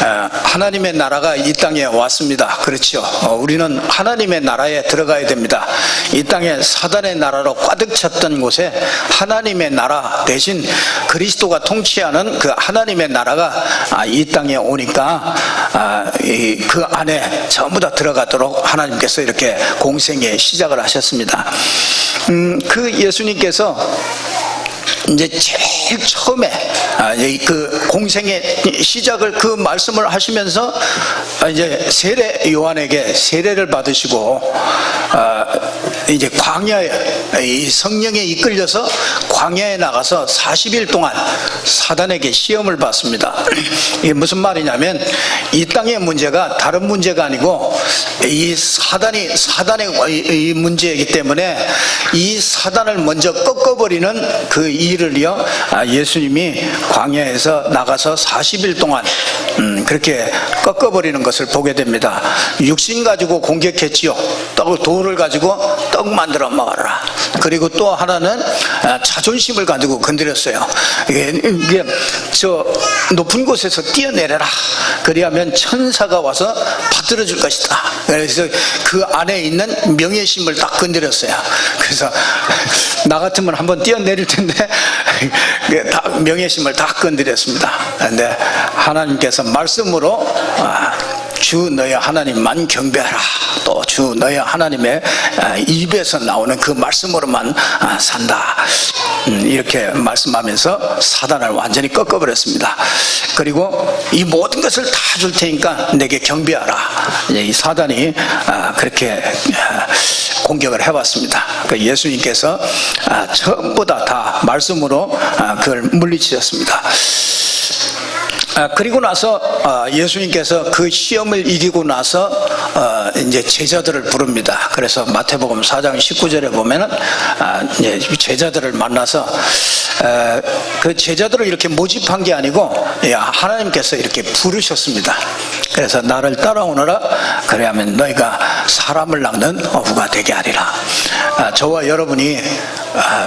하나님의 나라가 이 땅에 왔습니다. 그렇죠. 우리는 하나님의 나라에 들어가야 됩니다. 이 땅에 사단의 나라로 꽉 찼던 곳에 하나님의 나라 대신 그리스도가 통치하는 그 하나님의 나라가 이 땅에 오니까 그 안에 전부 다 들어가도록 하나님께서 이렇게 공생의 시작을 하셨습니다. 그 예수님께서 이제 제일 처음에 그 공생의 시작을 그 말씀을 하시면서 이제 세례 요한에게 세례를 받으시고 이제 광야에 이 성령에 이끌려서 광야에 나가서 40일 동안 사단에게 시험을 받습니다. 이게 무슨 말이냐면 이 땅의 문제가 다른 문제가 아니고 이 사단의 이 문제이기 때문에 이 사단을 먼저 꺾어버리는 그 일을요 예수님이 광야에서 나가서 40일 동안 그렇게 꺾어버리는 것을 보게 됩니다. 육신 가지고 공격했지요. 돌을 가지고 떡 만들어 먹어라. 그리고 또 하나는 자존심을 가지고 건드렸어요. 이게 저 높은 곳에서 뛰어내려라. 그리하면 천사가 와서 받들어 줄 것이다. 그래서 그 안에 있는 명예심을 딱 건드렸어요. 그래서 나 같으면 한번 뛰어내릴 텐데 명예심을 다 건드렸습니다. 그런데 하나님께서 말씀으로 주 너의 하나님만 경배하라. 또 주 너의 하나님의 입에서 나오는 그 말씀으로만 산다. 이렇게 말씀하면서 사단을 완전히 꺾어버렸습니다. 그리고 이 모든 것을 다 줄 테니까 내게 경배하라. 이 사단이 그렇게 공격을 해왔습니다. 예수님께서 전부 다 말씀으로 그걸 물리치셨습니다. 그리고 나서 예수님께서 그 시험을 이기고 나서 이제 제자들을 부릅니다. 그래서 마태복음 4장 19절에 보면은 이제 제자들을 만나서 그 제자들을 이렇게 모집한 게 아니고 하나님께서 이렇게 부르셨습니다. 그래서 나를 따라오너라. 그래야면 너희가 사람을 낚는 어부가 되게 하리라. 저와 여러분이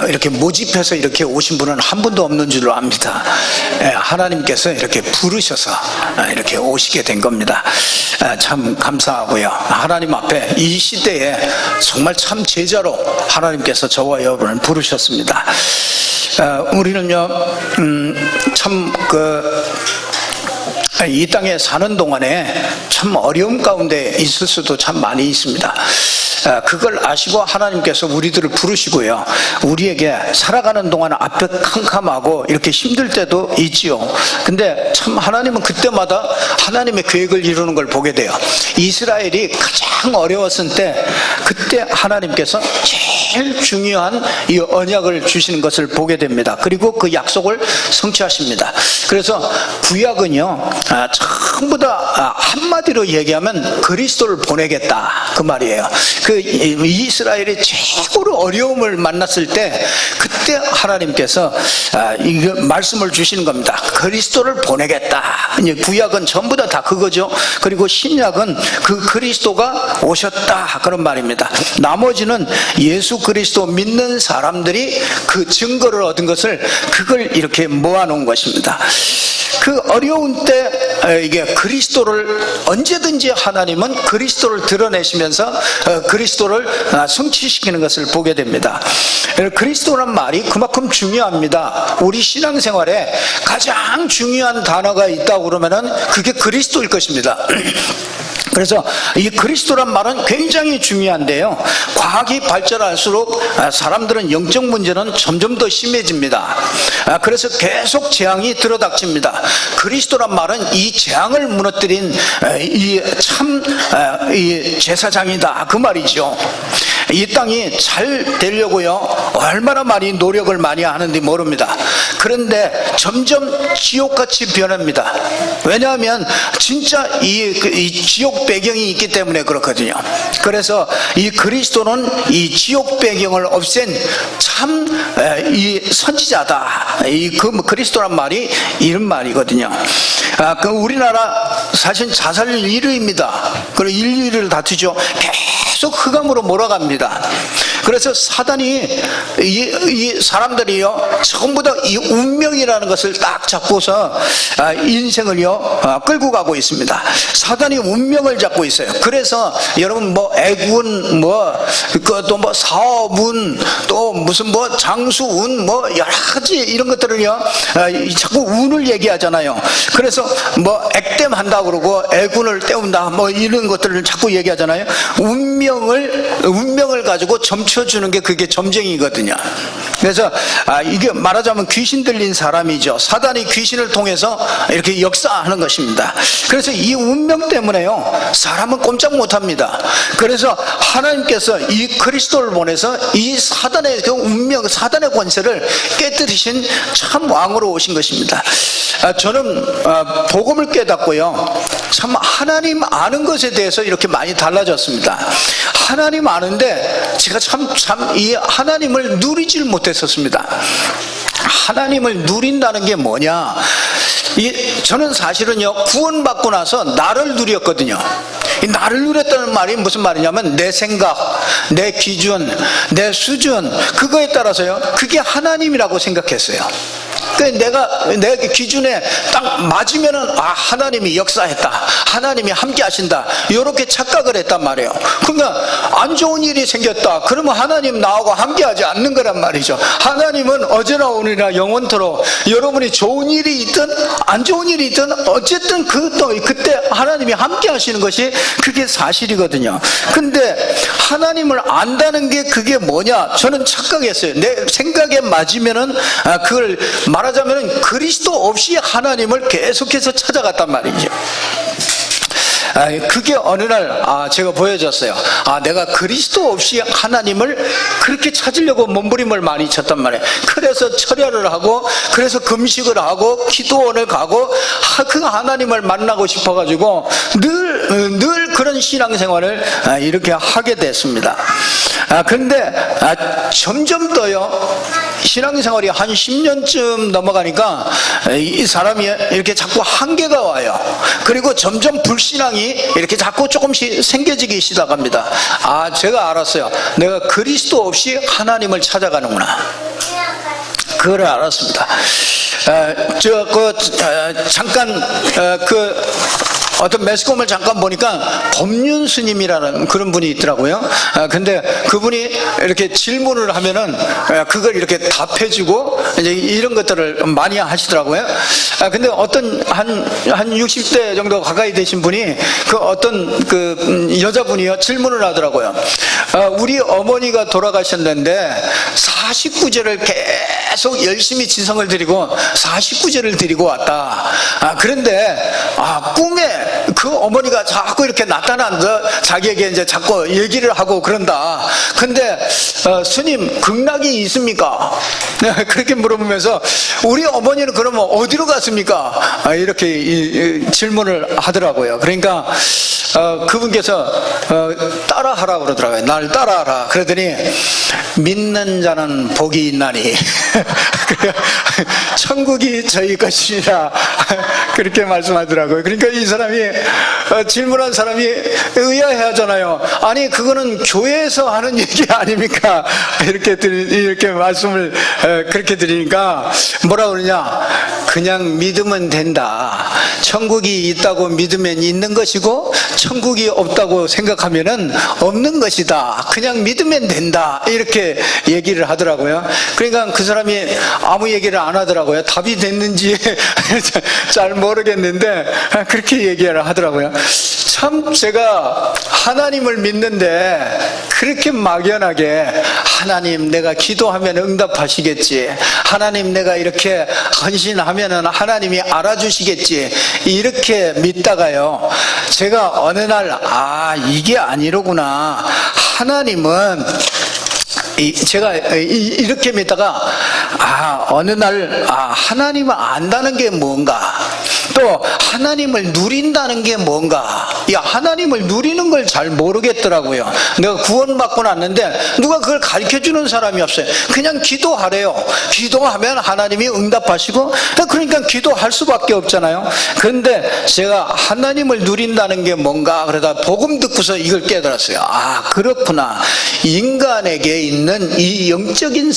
이렇게 모집해서 이렇게 오신 분은 한 분도 없는 줄로 압니다. 하나님께서 이렇게 부르셔서 이렇게 오시게 된 겁니다. 참 감사하고요. 하나님 앞에 이 시대에 정말 참 제자로 하나님께서 저와 여러분을 부르셨습니다. 우리는요 참 이 땅에 사는 동안에 참 어려움 가운데 있을 수도 참 많이 있습니다. 그걸 아시고 하나님께서 우리들을 부르시고요, 우리에게 살아가는 동안 앞에 캄캄하고 이렇게 힘들 때도 있지요. 근데 참 하나님은 그때마다 하나님의 계획을 이루는 걸 보게 돼요. 이스라엘이 가장 어려웠을 때 그때 하나님께서 제일 중요한 이 언약을 주시는 것을 보게 됩니다. 그리고 그 약속을 성취하십니다. 그래서 구약은요 전부 다 한마디로 얘기하면 그리스도를 보내겠다 그 말이에요. 그 이스라엘이 최고로 어려움을 만났을 때 그때 하나님께서 이 말씀을 주시는 겁니다. 그리스도를 보내겠다. 이제 구약은 전부 다 그거죠. 그리고 신약은 그 그리스도가 오셨다 그런 말입니다. 나머지는 예수 그리스도 믿는 사람들이 그 증거를 얻은 것을 그걸 이렇게 모아놓은 것입니다. 그 어려운 때 이게 그리스도를 언제든지 하나님은 그리스도를 드러내시면서 그리스도를 성취시키는 것을 보게 됩니다. 그리스도란 말이 그만큼 중요합니다. 우리 신앙생활에 가장 중요한 단어가 있다고 그러면은 그게 그리스도일 것입니다. 그래서 이 그리스도란 말은 굉장히 중요한데요, 과학이 발전할수록 사람들은 영적 문제는 점점 더 심해집니다. 그래서 계속 재앙이 들어닥칩니다. 그리스도란 말은 이 재앙을 무너뜨린 이 제사장이다 그 말이죠. 이 땅이 잘 되려고요 얼마나 많이 노력을 많이 하는지 모릅니다. 그런데 점점 지옥같이 변합니다. 왜냐하면 진짜 이 지옥 배경이 있기 때문에 그렇거든요. 그래서 이 그리스도는 이 지옥 배경을 없앤 참 이 선지자다. 그리스도란 말이 이런 말이거든요. 그 우리나라 사실 자살 1위입니다. 그리고 인류를 다투죠. 계속 흑암으로 몰아갑니다. 그래서 사단이 이 사람들이요 전부 다 이 운명이라는 것을 딱 잡고서 인생을요 끌고 가고 있습니다. 사단이 운명을 잡고 있어요. 그래서 여러분 뭐 애군 또 뭐 사업운 또 무슨 뭐 장수운 뭐 여러 가지 이런 것들을요 자꾸 운을 얘기하잖아요. 그래서 뭐 액땜한다 그러고 애군을 때운다 뭐 이런 것들을 자꾸 얘기하잖아요. 운명을 가지고 점쳐주는 게 그게 점쟁이거든요. 그래서 이게 말하자면 귀신 들린 사람이죠. 사단이 귀신을 통해서 이렇게 역사하는 것입니다. 그래서 이 운명 때문에요 사람은 꼼짝 못합니다. 그래서 하나님께서 이 그리스도를 보내서 이 사단의 그 운명, 사단의 권세를 깨뜨리신 참 왕으로 오신 것입니다. 저는 복음을 깨닫고요 참 하나님 아는 것에 대해서 이렇게 많이 달라졌습니다. 하나님 아는데 제가 참 이 하나님을 누리질 못했었습니다. 하나님을 누린다는 게 뭐냐? 저는 사실은요 구원받고 나서 나를 누렸거든요. 이 나를 누렸다는 말이 무슨 말이냐면 내 생각, 내 기준, 내 수준 그거에 따라서요 그게 하나님이라고 생각했어요. 내가 내 기준에 딱 맞으면은 하나님이 역사했다, 하나님이 함께 하신다 이렇게 착각을 했단 말이에요. 그러니까 안 좋은 일이 생겼다 그러면 하나님 나하고 함께 하지 않는 거란 말이죠. 하나님은 어제나 오늘이나 영원토록 여러분이 좋은 일이 있든 안 좋은 일이 있든 어쨌든 그때 하나님이 함께 하시는 것이 그게 사실이거든요. 근데 하나님을 안다는 게 그게 뭐냐? 저는 착각했어요. 내 생각에 맞으면은 그걸 말하자면 그리스도 없이 하나님을 계속해서 찾아갔단 말이죠. 그게 어느 날 제가 보여줬어요. 내가 그리스도 없이 하나님을 그렇게 찾으려고 몸부림을 많이 쳤단 말이에요. 그래서 철야를 하고 그래서 금식을 하고 기도원을 가고 그 하나님을 만나고 싶어가지고 늘 그런 신앙생활을 이렇게 하게 됐습니다. 그런데 점점 더요 신앙생활이 한 10년쯤 넘어가니까 이 사람이 이렇게 자꾸 한계가 와요. 그리고 점점 불신앙이 이렇게 자꾸 조금씩 생겨지기 시작합니다. 제가 알았어요. 내가 그리스도 없이 하나님을 찾아가는구나. 그걸 알았습니다. 잠깐 어떤 매스컴을 잠깐 보니까 법륜 스님이라는 그런 분이 있더라고요. 근데 그분이 이렇게 질문을 하면은 그걸 이렇게 답해주고 이제 이런 것들을 많이 하시더라고요. 근데 어떤 한 60대 정도 가까이 되신 분이 어떤 여자분이요 질문을 하더라고요. 우리 어머니가 돌아가셨는데 49제를 계속 열심히 지성을 드리고 49제를 드리고 왔다. 그런데 꿈에 그 어머니가 자꾸 이렇게 나타난다. 자기에게 이제 자꾸 얘기를 하고 그런다. 근데 스님 극락이 있습니까? 그렇게 물어보면서 우리 어머니는 그러면 어디로 갔습니까? 이렇게 질문을 하더라고요. 그러니까 그분께서 따라하라고 그러더라고요. 날 따라하라. 그러더니 믿는 자는 복이 있나니 천국이 저희 것이라 그렇게 말씀하더라고요. 그러니까 이 사람이 질문한 사람이 의아해하잖아요. 아니 그거는 교회에서 하는 얘기 아닙니까? 이렇게 말씀을 그렇게 드리니까 뭐라 그러냐? 그냥 믿으면 된다. 천국이 있다고 믿으면 있는 것이고 천국이 없다고 생각하면은 없는 것이다. 그냥 믿으면 된다. 이렇게 얘기를 하더라고요. 그러니까 그 사람이 아무 얘기를 안 하더라고요. 답이 됐는지 잘 모르겠는데 그렇게 얘기를 하더라고요. 참 제가 하나님을 믿는데 그렇게 막연하게 하나님 내가 기도하면 응답하시겠지, 하나님 내가 이렇게 헌신하면은 하나님이 알아주시겠지 이렇게 믿다가요 제가 어느 날 이게 아니로구나. 하나님은 제가 이렇게 믿다가 어느 날 하나님을 안다는 게 뭔가, 또 하나님을 누린다는 게 뭔가? 하나님을 누리는 걸 잘 모르겠더라고요. 내가 구원받고 났는데 누가 그걸 가르쳐주는 사람이 없어요. 그냥 기도하래요. 기도하면 하나님이 응답하시고, 그러니까 기도할 수밖에 없잖아요. 그런데 제가 하나님을 누린다는 게 뭔가 그러다 복음 듣고서 이걸 깨달았어요. 아, 그렇구나. 인간에게 있는 이 영적인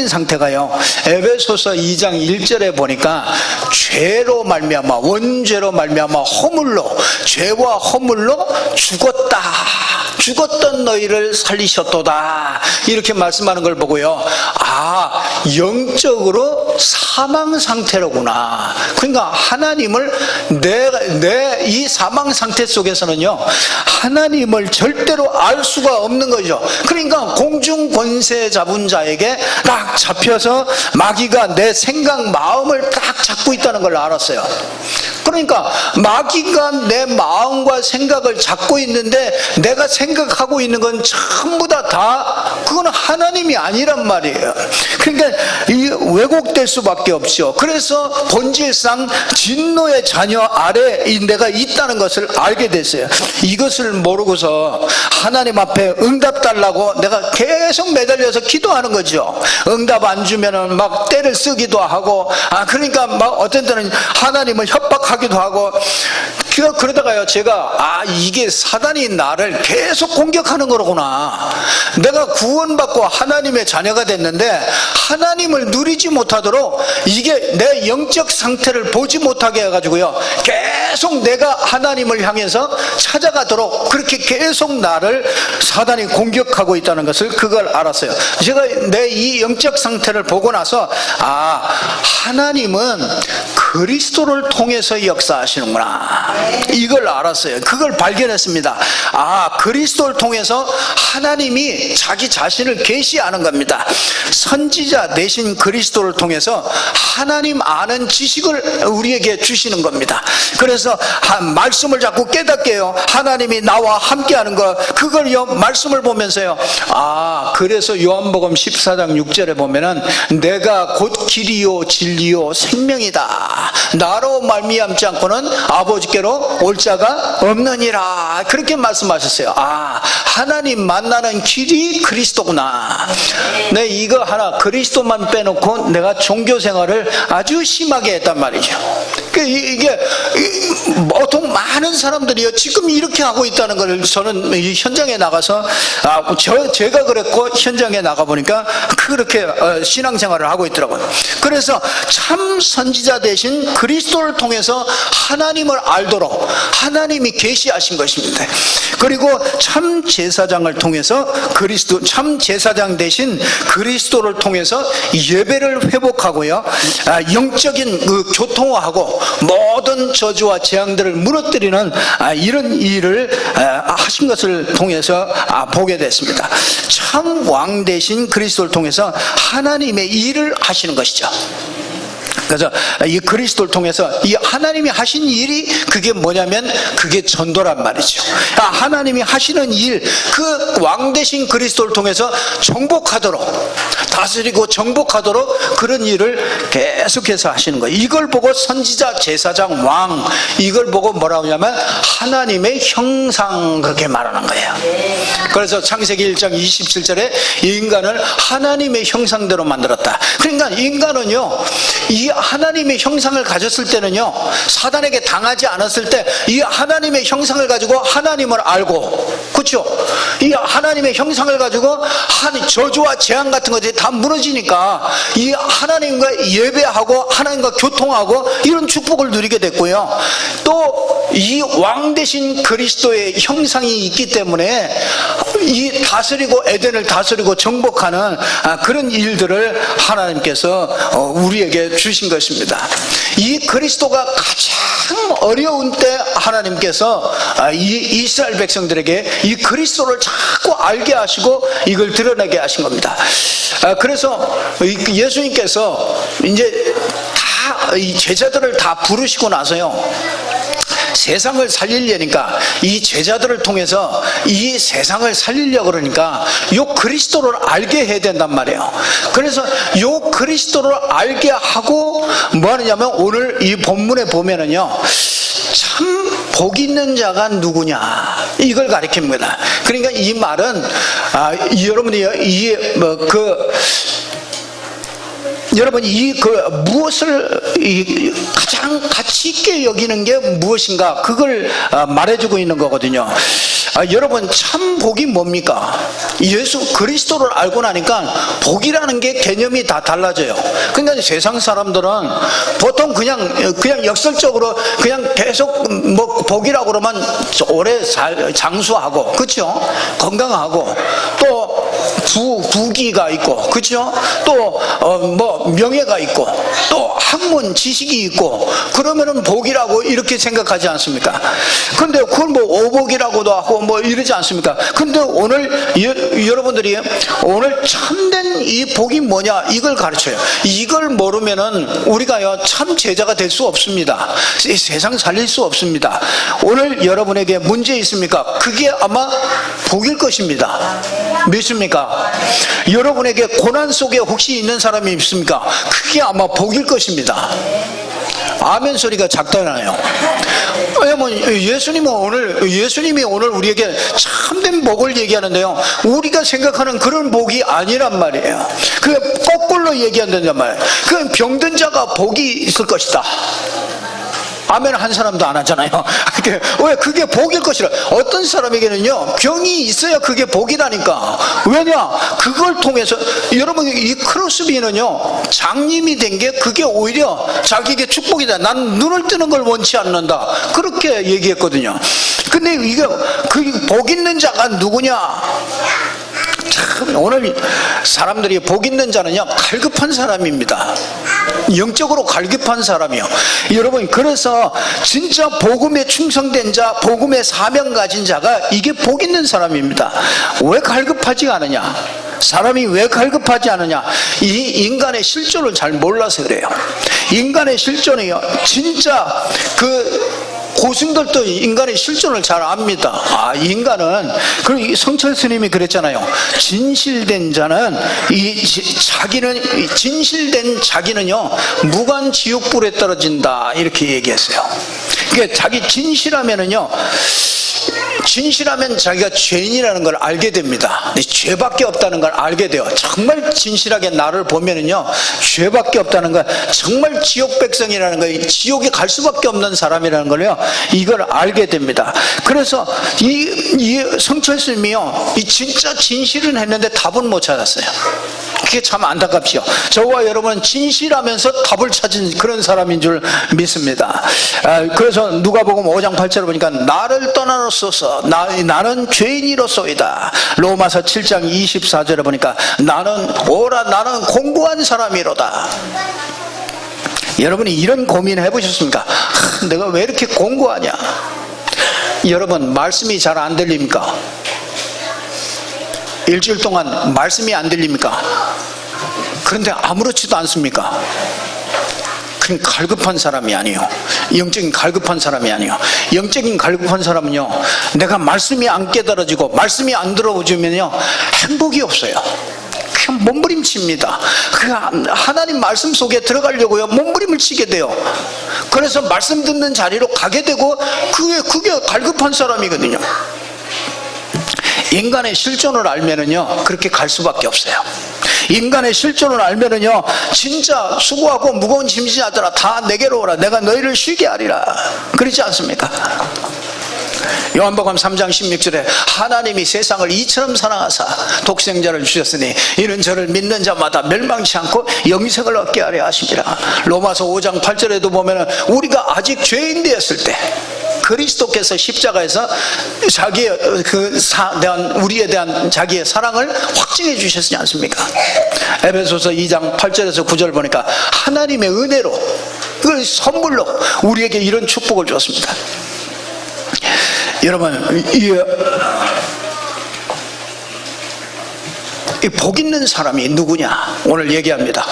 상태가요, 에베소서 2장 1절에 보니까 죄로 말미암아, 원죄로 말미암아 허물로, 죄와 허물로 죽었던 너희를 살리셨도다, 이렇게 말씀하는 걸 보고요, 아, 영적으로 사망 상태로구나. 그러니까 하나님을 내 이 사망 상태 속에서는요, 하나님을 절대로 알 수가 없는 거죠. 그러니까 공중 권세 잡은 자에게 딱 잡혀서 마귀가 내 생각 마음을 딱 잡고 있다는 걸 알았어요. 그러니까 마귀가 내 마음과 생각을 잡고 있는데 내가 생각하고 있는 건 전부 다 그건 하나님이 아니란 말이에요. 그러니까 이 왜곡될 수밖에 없죠. 그래서 본질상 진노의 자녀 아래 내가 있다는 것을 알게 됐어요. 이것을 모르고서 하나님 앞에 응답 달라고 내가 계속 매달려서 기도하는 거죠. 응답 안 주면은 막 때를 쓰기도 하고, 그러니까 막 어떤 때는 하나님을 협박하기도 하고, 그러다가요, 제가 이게 사단이 나를 계속 공격하는 거로구나. 내가 구원받고 하나님의 자녀가 됐는데 하나님을 누리지 못하도록, 이게 내 영적 상태를 보지 못하게 해가지고요, 계속 내가 하나님을 향해서 찾아가도록 그렇게 계속 나를 사단이 공격하고 있다는 것을 그걸 알았어요. 제가 내 이 영적 상태를 보고 나서 하나님은 그리스도를 통해서 역사하시는구나, 이걸 알았어요. 그걸 발견했습니다. 그리스도를 통해서 하나님이 자기 자신을 계시하는 겁니다. 선지자 대신 그리스도를 통해서 하나님 아는 지식을 우리에게 주시는 겁니다. 그래서 말씀을 자꾸 깨닫게 해요. 하나님이 나와 함께하는 것, 그걸요, 말씀을 보면서요, 그래서 요한복음 14장 6절에 보면은 내가 곧 길이요 진리요 생명이다, 나로 말미암지 않고는 아버지께로 올 자가 없느니라, 그렇게 말씀하셨어요. 하나님 만나는 길이 그리스도구나. 네, 이거 하나, 그리스도만 빼놓고 내가 종교 생활을 아주 심하게 했단 말이죠. 이게 보통 많은 사람들이요, 지금 이렇게 하고 있다는 걸 저는 이 현장에 나가서 제가 그랬고 현장에 나가 보니까 그렇게 신앙생활을 하고 있더라고요. 그래서 참 선지자 대신 그리스도를 통해서 하나님을 알도록 하나님이 계시하신 것입니다. 그리고 참 제사장을 통해서 참 제사장 대신 그리스도를 통해서 예배를 회복하고요, 영적인 그 교통화하고 모든 저주와 재앙들을 무너뜨리는 이런 일을 하신 것을 통해서 보게 됐습니다. 참 왕 대신 그리스도를 통해서 하나님의 일을 하시는 것이죠. 그래서 이 그리스도를 통해서 이 하나님이 하신 일이 그게 뭐냐면 그게 전도란 말이죠. 하나님이 하시는 일, 그 왕 대신 그리스도를 통해서 정복하도록, 다스리고 정복하도록 그런 일을 계속해서 하시는 거예요. 이걸 보고 선지자, 제사장, 왕, 이걸 보고 뭐라고 하냐면 하나님의 형상, 그렇게 말하는 거예요. 그래서 창세기 1장 27절에 인간을 하나님의 형상대로 만들었다. 그러니까 인간은요, 이 하나님의 형상을 가졌을 때는요, 사단에게 당하지 않았을 때 이 하나님의 형상을 가지고 하나님을 알고, 그렇죠? 이 하나님의 형상을 가지고 저주와 재앙 같은 것들이 다 무너지니까 이 하나님과 예배하고 하나님과 교통하고 이런 축복을 누리게 됐고요. 또 이 왕 대신 그리스도의 형상이 있기 때문에 이 다스리고 에덴을 다스리고 정복하는 그런 일들을 하나님께서 우리에게 주신 것입니다. 이 그리스도가 가장 어려운 때 하나님께서 이 이스라엘 백성들에게 이 그리스도를 자꾸 알게 하시고 이걸 드러내게 하신 겁니다. 그래서 예수님께서 이제 다 이 제자들을 다 부르시고 나서요, 세상을 살리려니까 이 제자들을 통해서 이 세상을 살리려고 그러니까 요 그리스도를 알게 해야 된단 말이에요. 그래서 요 그리스도를 알게 하고 뭐 하느냐면 오늘 이 본문에 보면은요, 참 복 있는 자가 누구냐 이걸 가리킵니다. 그러니까 이 말은 여러분이 여러분 무엇을 가장 가치 있게 여기는 게 무엇인가 그걸 말해주고 있는 거거든요. 여러분 참 복이 뭡니까? 예수 그리스도를 알고 나니까 복이라는 게 개념이 다 달라져요. 그러니까 세상 사람들은 보통 그냥 역설적으로 그냥 계속 뭐 복이라고 그러면 오래 장수하고, 그렇죠? 건강하고 또 부귀가 있고, 그렇죠? 또 뭐 명예가 있고 또 학문 지식이 있고 그러면은 복이라고 이렇게 생각하지 않습니까? 근데 그걸 뭐 오복이라고도 하고 뭐 이러지 않습니까? 근데 오늘 여러분들이 오늘 참된 이 복이 뭐냐 이걸 가르쳐요. 이걸 모르면은 우리가요 참 제자가 될 수 없습니다. 이 세상 살릴 수 없습니다. 오늘 여러분에게 문제 있습니까? 그게 아마 복일 것입니다. 믿습니까? 여러분에게 고난 속에 혹시 있는 사람이 있습니까? 그게 아마 복일 것입니다. 아멘 소리가 작다나요? 왜냐면 예수님이 오늘 우리에게 참된 복을 얘기하는데요, 우리가 생각하는 그런 복이 아니란 말이에요. 그게 거꾸로 얘기한다는 말이에요. 그 병든 자가 복이 있을 것이다. 아멘 한 사람도 안 하잖아요. 왜? 그게 복일 것이라. 어떤 사람에게는요 병이 있어야 그게 복이라니까. 왜냐? 그걸 통해서 여러분 이 크로스비는요 장님이 된 게 그게 오히려 자기에게 축복이다. 난 눈을 뜨는 걸 원치 않는다. 그렇게 얘기했거든요. 근데 이게 그 복 있는 자가 누구냐? 참 오늘 사람들이 복 있는 자는요 갈급한 사람입니다. 영적으로 갈급한 사람이요. 여러분 그래서 진짜 복음에 충성된 자, 복음의 사명 가진 자가 이게 복 있는 사람입니다. 왜 갈급하지 않느냐? 사람이 왜 갈급하지 않느냐? 이 인간의 실존을 잘 몰라서 그래요. 인간의 실존이요 진짜 고승들도 인간의 실존을 잘 압니다. 인간은, 그리고 성철 스님이 그랬잖아요. 진실된 자는, 진실된 자기는요, 무관 지옥불에 떨어진다. 이렇게 얘기했어요. 그러니까 자기 진실하면 자기가 죄인이라는 걸 알게 됩니다. 죄밖에 없다는 걸 알게 돼요. 정말 진실하게 나를 보면은요, 죄밖에 없다는 걸, 정말 지옥 백성이라는 걸, 지옥에 갈 수밖에 없는 사람이라는 걸요, 이걸 알게 됩니다. 그래서 이 성철 스님이요, 이 진짜 진실은 했는데 답은 못 찾았어요. 그게 참 안타깝지요. 저와 여러분은 진실하면서 답을 찾은 그런 사람인 줄 믿습니다. 그래서 누가복음 5장 8절을 보니까 나를 떠나소서 나는 죄인이로소이다. 로마서 7장 24절에 보니까 나는 공고한 사람이로다. 여러분이 이런 고민 해보셨습니까? 내가 왜 이렇게 공고하냐? 여러분 말씀이 잘 안 들립니까? 일주일 동안 말씀이 안 들립니까? 그런데 아무렇지도 않습니까? 그냥 갈급한 사람이 아니에요. 영적인 갈급한 사람이 아니에요. 영적인 갈급한 사람은요, 내가 말씀이 안 깨달아지고 말씀이 안 들어오면요 행복이 없어요. 그냥 몸부림칩니다. 하나님 말씀 속에 들어가려고요 몸부림을 치게 돼요. 그래서 말씀 듣는 자리로 가게 되고 그게 갈급한 사람이거든요. 인간의 실존을 알면은요 그렇게 갈 수밖에 없어요. 인간의 실존을 알면은요 진짜 수고하고 무거운 짐지하더라 다 내게로 오라 내가 너희를 쉬게 하리라. 그렇지 않습니까? 요한복음 3장 16절에 하나님이 세상을 이처럼 사랑하사 독생자를 주셨으니 이는 저를 믿는 자마다 멸망치 않고 영생을 얻게 하려 하심이라. 로마서 5장 8절에도 보면은 우리가 아직 죄인 되었을 때 그리스도께서 십자가에서 자기의 우리에 대한 자기의 사랑을 확증해 주셨지 않습니까? 에베소서 2장 8절에서 9절 보니까 하나님의 은혜로 그 선물로 우리에게 이런 축복을 주었습니다. 여러분 이 복 있는 사람이 누구냐? 오늘 얘기합니다.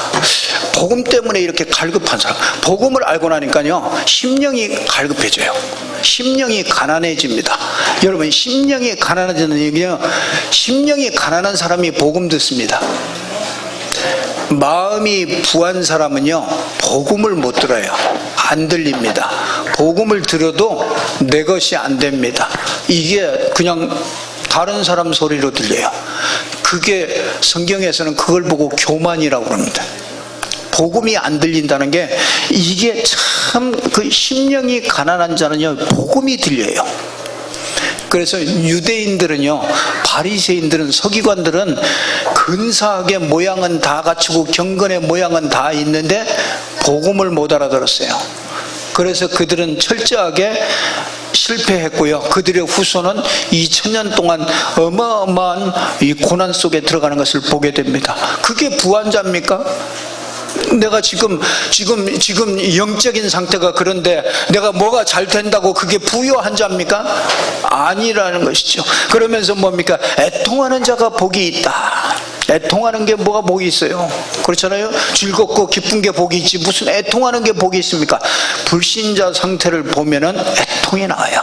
복음 때문에 이렇게 갈급한 사람. 복음을 알고 나니까요 심령이 갈급해져요. 심령이 가난해집니다. 여러분, 심령이 가난해지는 얘기는 심령이 가난한 사람이 복음 듣습니다. 마음이 부한 사람은요, 복음을 못 들어요. 안 들립니다. 복음을 들어도 내 것이 안 됩니다. 이게 그냥 다른 사람 소리로 들려요. 그게 성경에서는 그걸 보고 교만이라고 합니다. 복음이 안 들린다는 게 이게 참 그 심령이 가난한 자는요, 복음이 들려요. 그래서 유대인들은요, 바리새인들은, 서기관들은 근사하게 모양은 다 갖추고 경건의 모양은 다 있는데 복음을 못 알아들었어요. 그래서 그들은 철저하게 실패했고요. 그들의 후손은 2000년 동안 어마어마한 이 고난 속에 들어가는 것을 보게 됩니다. 그게 부한자입니까? 내가 지금 영적인 상태가 그런데 내가 뭐가 잘 된다고 그게 부유한 자입니까? 아니라는 것이죠. 그러면서 뭡니까? 애통하는 자가 복이 있다. 애통하는 게 뭐가 복이 있어요? 그렇잖아요. 즐겁고 기쁜 게 복이 있지 무슨 애통하는 게 복이 있습니까? 불신자 상태를 보면은 애통이 나와요.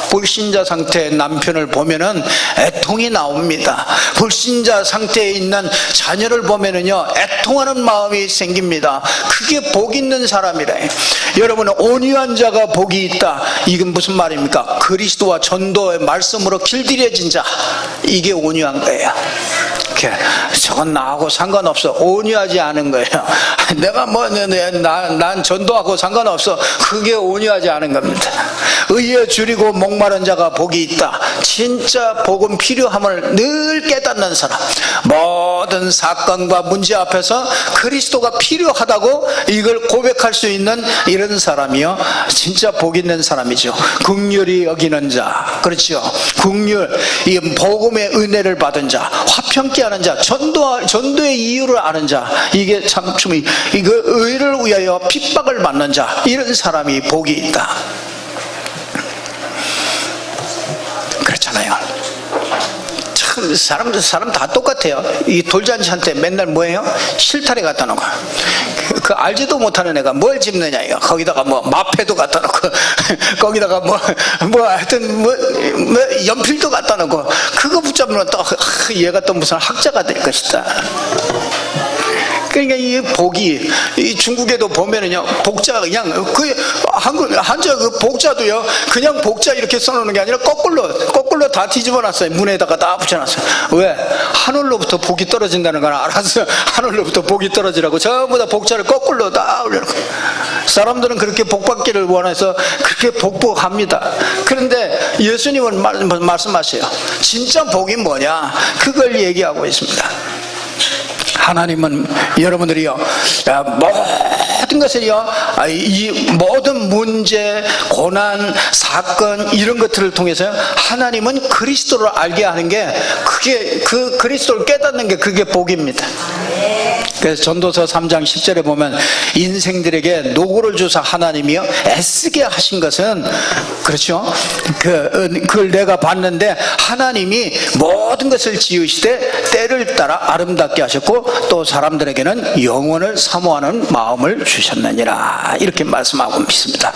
불신자 상태의 남편을 보면은 애통이 나옵니다. 불신자 상태에 있는 자녀를 보면은요, 애통하는 마음이 생깁니다. 그게 복 있는 사람이래. 여러분, 온유한 자가 복이 있다. 이건 무슨 말입니까? 그리스도와 전도의 말씀으로 길들여진 자, 이게 온유한 거예요. 저건 나하고 상관없어. 온유하지 않은 거예요. 내가 난 전도하고 상관없어. 그게 온유하지 않은 겁니다. 의에 줄이고 목마른 자가 복이 있다. 진짜 복음 필요함을 늘 깨닫는 사람, 모든 사건과 문제 앞에서 그리스도가 필요하다고 이걸 고백할 수 있는 이런 사람이요, 진짜 복 있는 사람이죠. 긍휼히 여기는 자, 그렇죠. 긍휼, 이 복음의 은혜를 받은 자, 화평케 하는 자, 전도의 이유를 아는 자, 이게 참 이거 의를 위하여 핍박을 받는 자, 이런 사람이 복이 있다. 그렇잖아요. 참 사람 다 똑같아요. 이 돌잔치한테 맨날 뭐예요? 실타래 갖다 놓고, 그 알지도 못하는 애가 뭘 집느냐 이거. 거기다가 뭐 마패도 갖다 놓고 거기다가 하여튼 연필도 갖다 놓고, 그거 붙잡으면 또 얘가 또 무슨 학자가 될 것이다. 그러니까 이 복이, 이 중국에도 보면은요, 복자 그냥 한자 그 복자도요, 그냥 복자 이렇게 써놓는 게 아니라 거꾸로 다 뒤집어놨어요. 문에다가 다 붙여놨어요. 왜? 하늘로부터 복이 떨어진다는 걸 알아서 하늘로부터 복이 떨어지라고 전부 다 복자를 거꾸로 다 올려놓고. 사람들은 그렇게 복받기를 원해서 그렇게 복합니다. 그런데 예수님은 말씀하세요. 진짜 복이 뭐냐? 그걸 얘기하고 있습니다. 하나님은 여러분들이요, 모든 것을요, 이 모든 문제, 고난, 사건 이런 것들을 통해서 하나님은 그리스도를 알게 하는 게, 그게 그 그리스도를 깨닫는 게 그게 복입니다. 그래서 전도서 3장 10절에 보면 인생들에게 노고를 주사 하나님이요 애쓰게 하신 것은, 그렇죠, 그걸 내가 봤는데 하나님이 모든 것을 지으시되 때를 따라 아름답게 하셨고 또 사람들에게는 영원을 사모하는 마음을 주셨느니라, 이렇게 말씀하고 있습니다.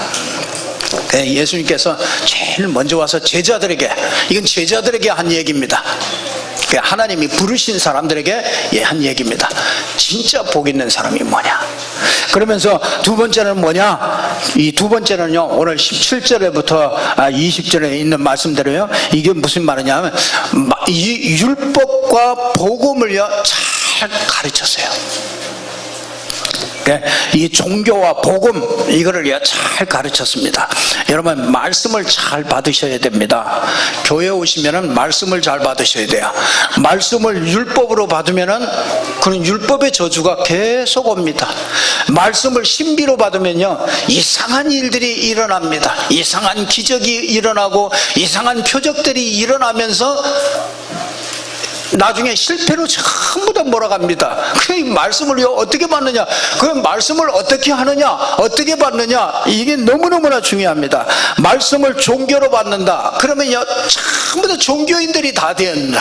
예수님께서 제일 먼저 와서 제자들에게, 이건 제자들에게 한 얘기입니다. 하나님이 부르신 사람들에게 한 얘기입니다. 진짜 복 있는 사람이 뭐냐? 그러면서 두 번째는 뭐냐? 이 두 번째는요, 오늘 17절부터 20절에 있는 말씀대로요, 이게 무슨 말이냐면, 이 율법과 복음을요 잘 가르쳤어요. 이 종교와 복음, 이거를 잘 가르쳤습니다. 여러분, 말씀을 잘 받으셔야 됩니다. 교회 오시면은 말씀을 잘 받으셔야 돼요. 말씀을 율법으로 받으면은 그런 율법의 저주가 계속 옵니다. 말씀을 신비로 받으면요, 이상한 일들이 일어납니다. 이상한 기적이 일어나고 이상한 표적들이 일어나면서 나중에 실패로 전부 다 몰아갑니다. 그 말씀을 어떻게 받느냐, 그 말씀을 어떻게 하느냐, 어떻게 받느냐, 이게 너무너무나 중요합니다. 말씀을 종교로 받는다 그러면요 전부 다 종교인들이 다 되었나.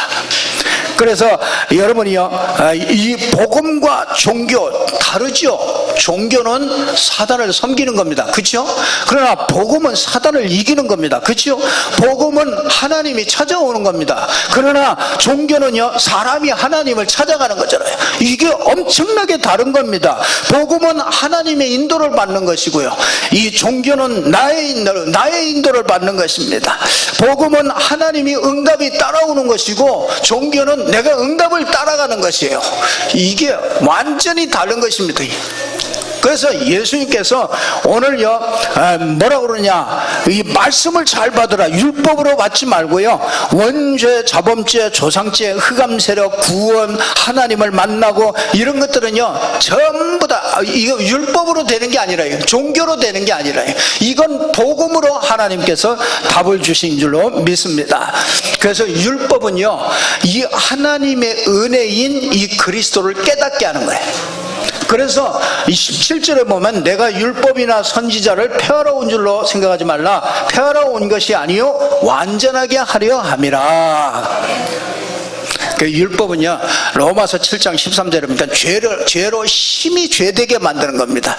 그래서 여러분이요, 이 복음과 종교 다르죠. 종교는 사단을 섬기는 겁니다. 그렇죠? 그러나 복음은 사단을 이기는 겁니다. 그렇죠? 복음은 하나님이 찾아오는 겁니다. 그러나 종교는요, 사람이 하나님을 찾아가는 거잖아요. 이게 엄청나게 다른 겁니다. 복음은 하나님의 인도를 받는 것이고요, 이 종교는 나의 인도를 받는 것입니다. 복음은 하나님이 응답이 따라오는 것이고, 종교는 내가 응답을 따라가는 것이에요. 이게 완전히 다른 것입니다. 그래서 예수님께서 오늘요 뭐라고 그러냐, 이 말씀을 잘 받으라. 율법으로 받지 말고요, 원죄, 자범죄, 조상죄, 흑암세력, 구원, 하나님을 만나고 이런 것들은요 전부 다 이거 율법으로 되는 게 아니라요, 종교로 되는 게 아니라요, 이건 복음으로 하나님께서 답을 주신 줄로 믿습니다. 그래서 율법은요 이 하나님의 은혜인 이 그리스도를 깨닫게 하는 거예요. 그래서 17절에 보면 내가 율법이나 선지자를 폐하러 온 줄로 생각하지 말라. 폐하러 온 것이 아니요 완전하게 하려 함이라. 그 율법은요 로마서 7장 13절에 보니까 죄로 심히 죄되게 만드는 겁니다.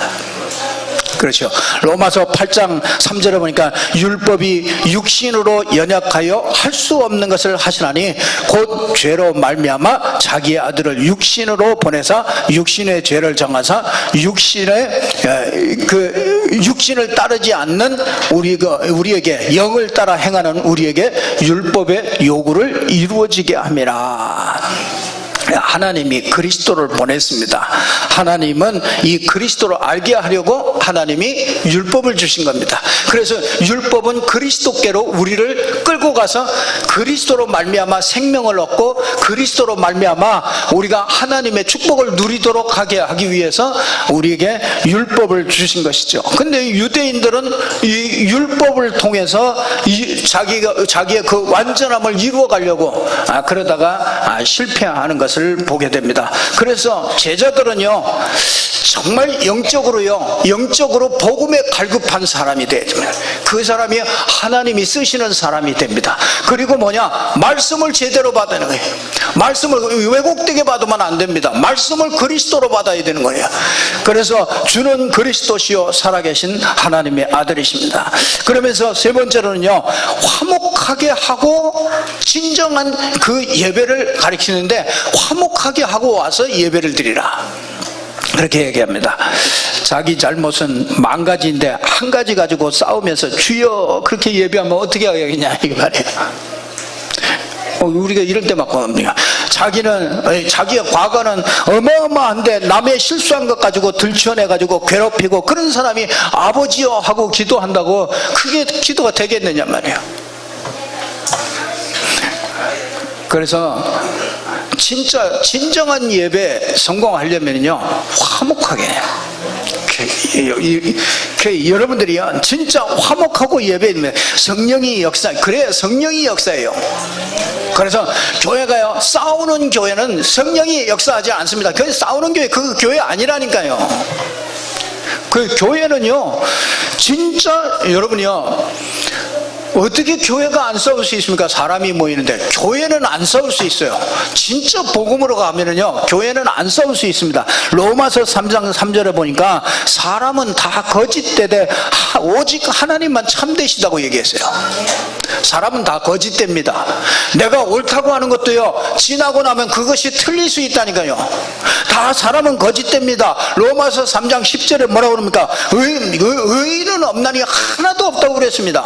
그렇죠. 로마서 8장 3절에 보니까 율법이 육신으로 연약하여 할 수 없는 것을 하시나니 곧 죄로 말미암아 자기의 아들을 육신으로 보내사 육신의 죄를 정하사 육신을 따르지 않는 우리에게 영을 따라 행하는 우리에게 율법의 요구를 이루어지게 함이라. 하나님이 그리스도를 보냈습니다. 하나님은 이 그리스도를 알게 하려고 하나님이 율법을 주신 겁니다. 그래서 율법은 그리스도께로 우리를 끌고 가서 그리스도로 말미암아 생명을 얻고 그리스도로 말미암아 우리가 하나님의 축복을 누리도록 하게 하기 위해서 우리에게 율법을 주신 것이죠. 근데 유대인들은 이 율법을 통해서 자기의 그 완전함을 이루어 가려고 그러다가 실패하는 것을 보게 됩니다. 그래서 제자들은요 정말 영적으로 복음에 갈급한 사람이 돼야 됩니다. 그 사람이 하나님이 쓰시는 사람이 됩니다. 그리고 말씀을 제대로 받는 거예요. 말씀을 왜곡되게 받으면 안 됩니다. 말씀을 그리스도로 받아야 되는 거예요. 그래서 주는 그리스도시요 살아계신 하나님의 아들이십니다. 그러면서 세 번째로는요 화목하게 하고 진정한 그 예배를 가리키는데 화목하게 하고 와서 예배를 드리라, 그렇게 얘기합니다. 자기 잘못은 만 가지인데 한 가지 가지고 싸우면서 주여 그렇게 예배하면 어떻게 하겠냐 이 말이에요. 우리가 이럴 때 막 자기의 과거는 어마어마한데 남의 실수한 것 가지고 들춰내가지고 괴롭히고, 그런 사람이 아버지여 하고 기도한다고 그게 기도가 되겠느냐 말이에요. 그래서 진정한 예배 성공하려면요 화목하게 여러분들이요 진짜 화목하고 예배하면 성령이 역사, 그래야 성령이 역사예요. 그래서 교회가요 싸우는 교회는 성령이 역사하지 않습니다. 그 싸우는 교회 그 교회 아니라니까요. 그 교회는요 진짜 여러분이요 어떻게 교회가 안 싸울 수 있습니까? 사람이 모이는데. 교회는 안 싸울 수 있어요. 진짜 복음으로 가면은요 교회는 안 싸울 수 있습니다. 로마서 3장 3절에 보니까 사람은 다 거짓되되 오직 하나님만 참되시다고 얘기했어요. 사람은 다 거짓됩니다. 내가 옳다고 하는 것도요 지나고 나면 그것이 틀릴 수 있다니까요. 다 사람은 거짓됩니다. 로마서 3장 10절에 뭐라고 그럽니까? 의인은 없나니 하나도 없다고 그랬습니다.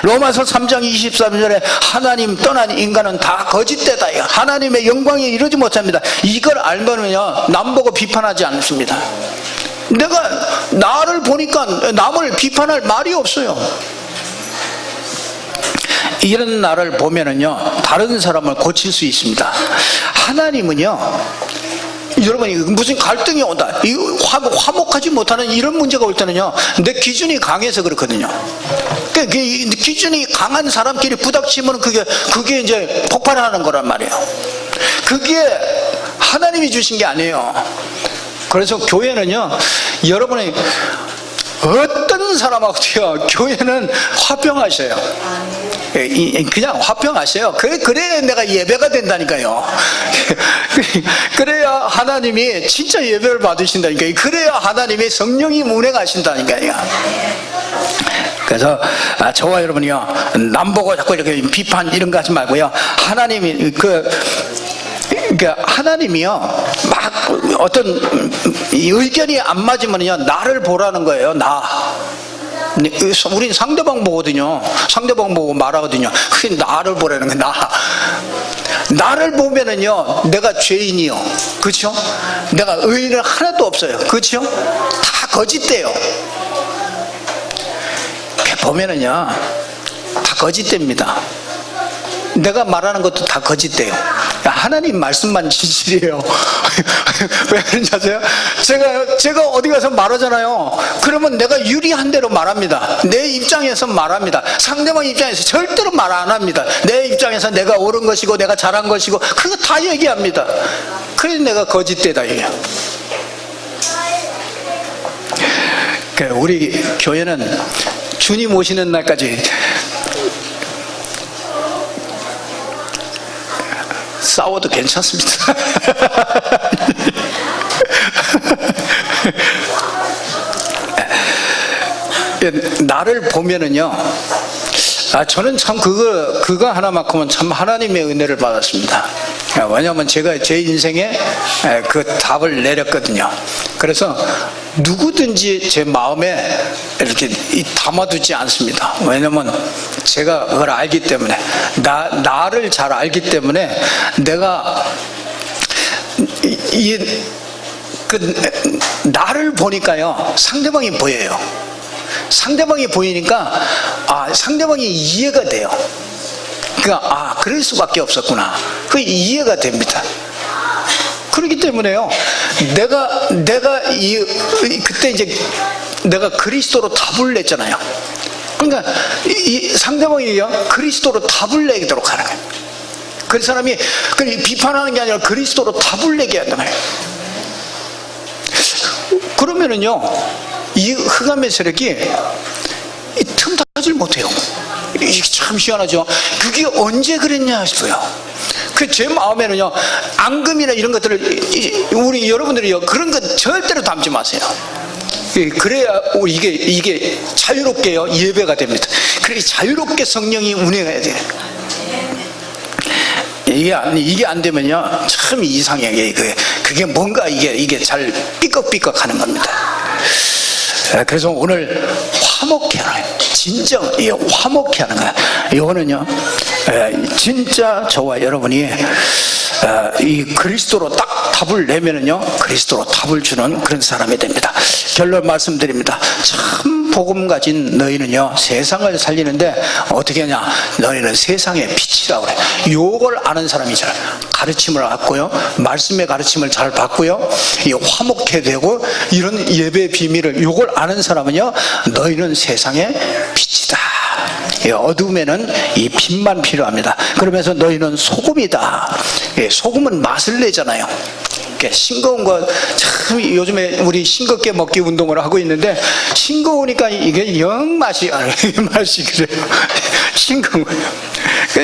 로마서 3장 23절에 하나님 떠난 인간은 다 거짓되다, 하나님의 영광에 이르지 못합니다. 이걸 알면요 남 보고 비판하지 않습니다. 내가 나를 보니까 남을 비판할 말이 없어요. 이런 나를 보면은요 다른 사람을 고칠 수 있습니다. 하나님은요 여러분이 무슨 갈등이 온다, 화목하지 못하는 이런 문제가 올 때는요 내 기준이 강해서 그렇거든요. 그 기준이 강한 사람끼리 부닥치면 그게 이제 폭발하는 거란 말이에요. 그게 하나님이 주신 게 아니에요. 그래서 교회는요, 여러분이 어떤 사람하고도요, 교회는 화평하셔요. 그냥 화평하셔요. 그래야 내가 예배가 된다니까요. 그래야 하나님이 진짜 예배를 받으신다니까요. 그래야 하나님의 성령이 운행하신다니까요. 그래서 저와 여러분이요, 남 보고 자꾸 이렇게 비판 이런 거 하지 말고요, 하나님이 하나님이요, 막 어떤 의견이 안 맞으면요, 나를 보라는 거예요. 우린 상대방 보거든요. 상대방 보고 말하거든요. 그게 나를 보라는 거예요. 나를 보면은요, 내가 죄인이요, 그렇죠? 내가 의인은 하나도 없어요, 그렇죠? 다 거짓돼요. 보면은요, 다 거짓됩니다. 내가 말하는 것도 다 거짓돼요. 하나님 말씀만 진실이에요. 왜 그런지 아세요? 제가 어디 가서 말하잖아요. 그러면 내가 유리한 대로 말합니다. 내 입장에서 말합니다. 상대방 입장에서 절대로 말 안 합니다. 내 입장에서 내가 옳은 것이고 내가 잘한 것이고 그거 다 얘기합니다. 그래서 내가 거짓되다 얘기해요. 우리 교회는 주님 오시는 날까지 싸워도 괜찮습니다. 나를 보면은요, 저는 참 그거 하나만큼은 참 하나님의 은혜를 받았습니다. 왜냐하면 제가 제 인생에 그 답을 내렸거든요. 그래서 누구든지 제 마음에 이렇게 담아두지 않습니다. 왜냐하면 제가 그걸 알기 때문에, 나를 잘 알기 때문에, 내가 나를 보니까요, 상대방이 보여요. 상대방이 보이니까 상대방이 이해가 돼요. 그러니까 그럴 수밖에 없었구나, 그 이해가 됩니다. 그렇기 때문에요, 그때 이제 내가 그리스도로 답을 냈잖아요. 그러니까 이 상대방이요, 그리스도로 답을 내도록 하는 거예요. 그 사람이 비판하는 게 아니라 그리스도로 답을 내게 한단 말이에요. 그러면은요, 이 흑암의 세력이 틈타질 못해요. 이게 참 희한하죠. 그게 언제 그랬냐 싶어요. 제 마음에는요, 앙금이나 이런 것들을, 우리 여러분들이요, 그런 것 절대로 담지 마세요. 그래야 이게 자유롭게요, 예배가 됩니다. 그렇게 자유롭게 성령이 운행해야 돼요. 이게 안 되면요, 참 이상하게 그게 뭔가 이게 잘 삐걱삐걱 하는 겁니다. 그래서 오늘 화목해 하는, 진정 화목해 하는 거야. 이거는요, 진짜 저와 여러분이 이 그리스도로 딱 답을 내면은요, 그리스도로 답을 주는 그런 사람이 됩니다. 결론 말씀드립니다. 참 복음 가진 너희는요, 세상을 살리는데 어떻게 하냐, 너희는 세상의 빛이라고 그래. 요걸 아는 사람이 잘 가르침을 받고요, 말씀의 가르침을 잘 받고요, 이 화목해 되고, 이런 예배 비밀을 요걸 아는 사람은요, 너희는 세상의 빛이다. 어둠에는 이 빛만 필요합니다. 그러면서 너희는 소금이다. 소금은 맛을 내잖아요. 싱거운 거 참, 요즘에 우리 싱겁게 먹기 운동을 하고 있는데, 싱거우니까 이게 영 맛이 그래요. 싱거운 거예요.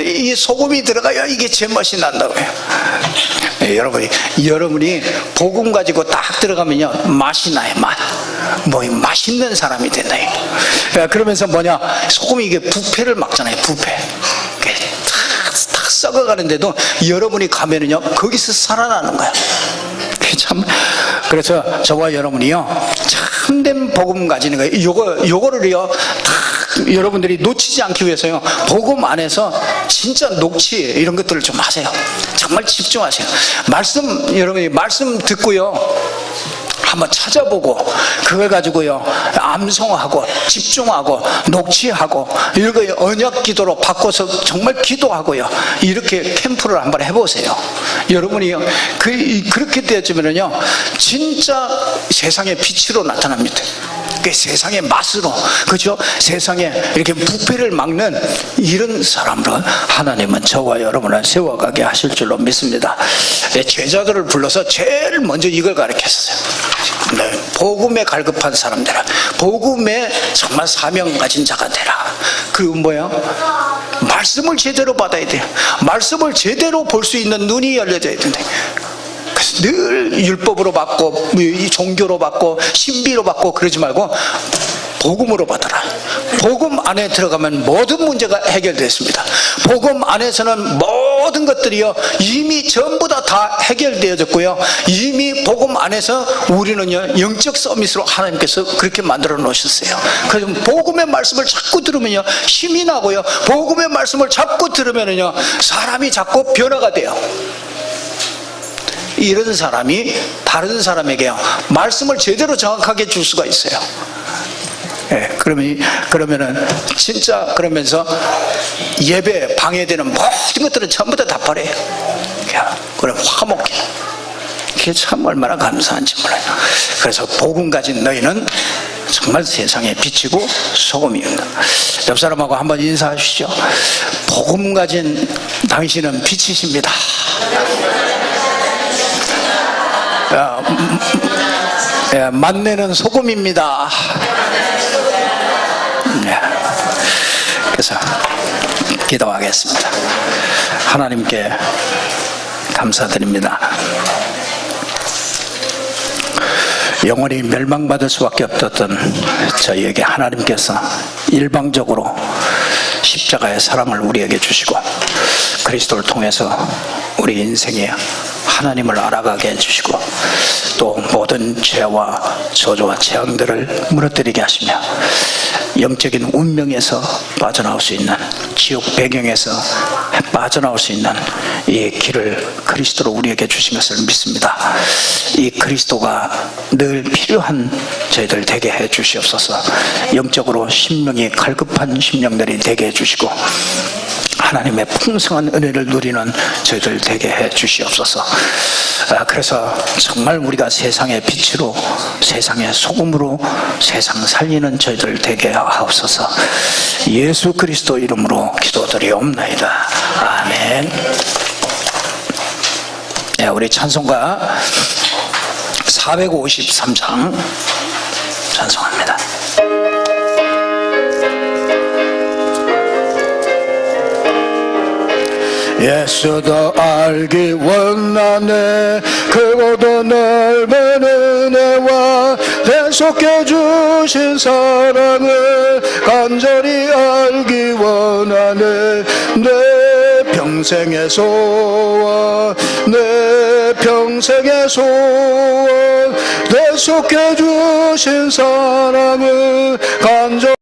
이 소금이 들어가야 이게 제맛이 난다고요. 여러분이 복음 가지고 딱 들어가면요, 맛이 나요. 맛있는 사람이 된다. 그러면서 소금이 이게 부패를 막잖아요. 부패. 탁 썩어가는데도 여러분이 가면은요, 거기서 살아나는 거야. 그래서 저와 여러분이요, 참된 복음 가지는 거예요. 요거를요, 다 여러분들이 놓치지 않기 위해서요, 복음 안에서 진짜 녹취 이런 것들을 좀 하세요. 정말 집중하세요. 여러분이 말씀 듣고요, 한번 찾아보고, 그걸 가지고요, 암송하고 집중하고 녹취하고, 이거 언약 기도로 바꿔서 정말 기도하고요, 이렇게 캠프를 한번 해보세요. 여러분이요, 그렇게 되어지면요, 진짜 세상의 빛으로 나타납니다. 그 세상의 맛으로, 그죠? 세상에 이렇게 부패를 막는 이런 사람으로 하나님은 저와 여러분을 세워가게 하실 줄로 믿습니다. 제자들을 불러서 제일 먼저 이걸 가르쳤어요. 네, 복음에 갈급한 사람들아, 복음에 정말 사명 가진 자가 되라. 그리고 뭐야? 말씀을 제대로 받아야 돼요. 말씀을 제대로 볼 수 있는 눈이 열려져야 된다. 그래서 늘 율법으로 받고 종교로 받고 신비로 받고 그러지 말고 복음으로 받아라. 복음 안에 들어가면 모든 문제가 해결됐습니다. 복음 안에서는 모든 것들이요 이미 전부 다 해결되어졌고요, 이미 복음 안에서 우리는요 영적 서밋으로 하나님께서 그렇게 만들어 놓으셨어요. 그래서 복음의 말씀을 자꾸 들으면요 힘이 나고요, 복음의 말씀을 자꾸 들으면요 사람이 자꾸 변화가 돼요. 이런 사람이 다른 사람에게요 말씀을 제대로 정확하게 줄 수가 있어요. 예, 그러면은 진짜 그러면서 예배 방해되는 모든 것들은 전부 다 버려요. 그래 화목해. 그게 참 얼마나 감사한지 몰라요. 그래서 복음 가진 너희는 정말 세상의 빛이고 소금이다. 옆 사람하고 한번 인사하시죠. 복음 가진 당신은 빛이십니다. 만내는 소금입니다. 그래서 기도하겠습니다. 하나님께 감사드립니다. 영원히 멸망받을 수밖에 없었던 저희에게 하나님께서 일방적으로 십자가의 사랑을 우리에게 주시고 그리스도를 통해서 우리 인생에 하나님을 알아가게 해주시고 또 모든 죄와 저주와 재앙들을 무너뜨리게 하시며 영적인 운명에서 빠져나올 수 있는, 지옥 배경에서 빠져나올 수 있는 이 길을 그리스도로 우리에게 주신 것을 믿습니다. 이 그리스도가 늘 필요한 저희들 되게 해 주시옵소서. 영적으로 심령이 갈급한 심령들이 되게 해 주시고 하나님의 풍성한 은혜를 누리는 저희들 되게 해 주시옵소서. 그래서 정말 우리가 세상의 빛으로, 세상의 소금으로 세상 살리는 저희들 되게 하옵소서. 예수 그리스도 이름으로 기도드리옵나이다. 아멘. 네, 우리 찬송가 453장 찬송합니다. 예수도 알기 원하네. 크고도 넓은 은혜와 대속해 주신 사랑을 간절히 알기 원하네. 내 평생의 소원, 내 평생의 소원, 대속해 주신 사랑을 간절히